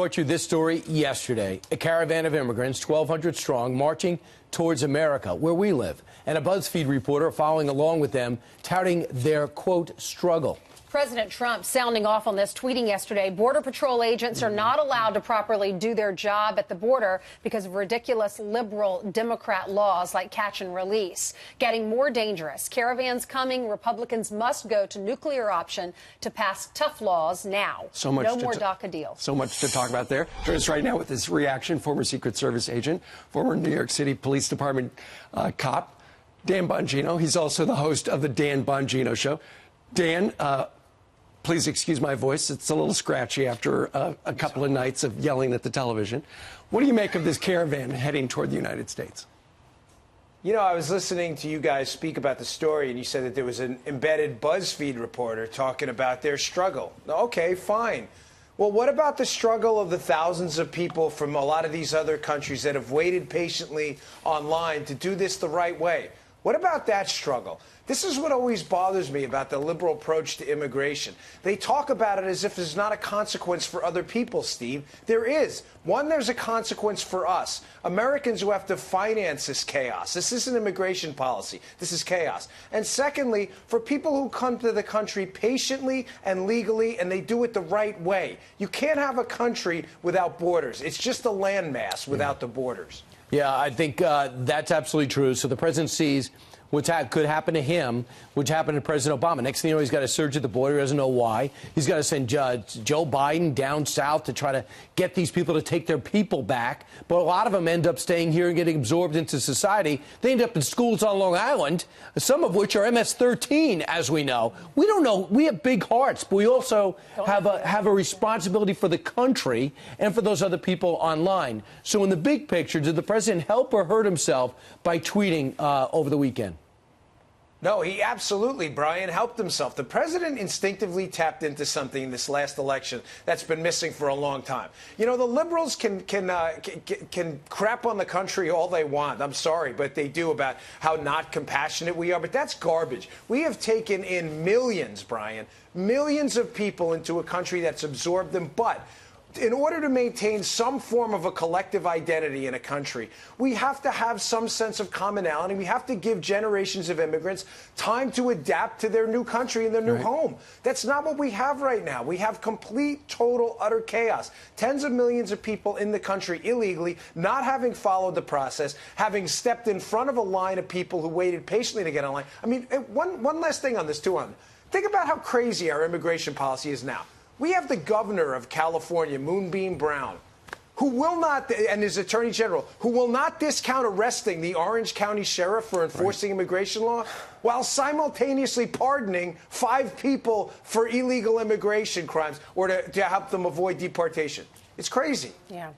brought you this story yesterday. A caravan of immigrants, 1,200 strong, marching towards America, where we live. And a BuzzFeed reporter following along with them, touting their, quote, struggle. President Trump sounding off on this, tweeting yesterday, Border Patrol agents are not allowed to properly do their job at the border because of ridiculous liberal Democrat laws like catch and release. Getting more dangerous. Caravans coming. Republicans must go to nuclear option to pass tough laws now. So much no more DACA deal. So much to talk about there. Join us right now with this reaction, former Secret Service agent, former New York City Police Department cop, Dan Bongino. He's also the host of the Dan Bongino Show. Dan, please excuse my voice. It's a little scratchy after a couple of nights of yelling at the television. What do you make of this caravan heading toward the United States? You know, I was listening to you guys speak about the story, and you said that there was an embedded BuzzFeed reporter talking about their struggle. Okay, fine. Well, what about the struggle of the thousands of people from a lot of these other countries that have waited patiently online to do this the right way? What about that struggle? This is what always bothers me about the liberal approach to immigration. They talk about it as if there's not a consequence for other people, Steve. There is. One, there's a consequence for us, Americans who have to finance this chaos. This isn't immigration policy. This is chaos. And secondly, for people who come to the country patiently and legally, and they do it the right way. You can't have a country without borders. It's just a landmass without the borders. Yeah, I think that's absolutely true. So the president sees what could happen to him, which happened to President Obama. Next thing you know, he's got a surge at the border. He doesn't know why. He's got to send Joe Biden down south to try to get these people to take their people back. But a lot of them end up staying here and getting absorbed into society. They end up in schools on Long Island, some of which are MS-13, as we know. We don't know. We have big hearts, but we also have a responsibility for the country and for those other people online. So in the big picture, did the president help or hurt himself by tweeting over the weekend? No, he absolutely, Brian, helped himself. The president instinctively tapped into something in this last election that's been missing for a long time. You know, the liberals can crap on the country all they want. I'm sorry, but they do about how not compassionate we are. But that's garbage. We have taken in millions, Brian, millions of people into a country that's absorbed them. But in order to maintain some form of a collective identity in a country, we have to have some sense of commonality. We have to give generations of immigrants time to adapt to their new country and their new home. That's not what we have right now. We have complete, total, utter chaos. Tens of millions of people in the country illegally, not having followed the process, having stepped in front of a line of people who waited patiently to get online. I mean, one last thing on this, too. Think about how crazy our immigration policy is now. We have the governor of California, Moonbeam Brown, who will not, and his attorney general, who will not discount arresting the Orange County sheriff for enforcing immigration law, while simultaneously pardoning 5 people for illegal immigration crimes or to help them avoid deportation. It's crazy. Yeah.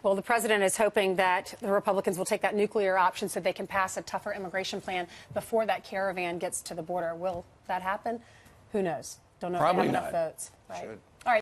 Well, the president is hoping that the Republicans will take that nuclear option so they can pass a tougher immigration plan before that caravan gets to the border. Will that happen? Who knows? Don't know if they have enough votes. Right? Should.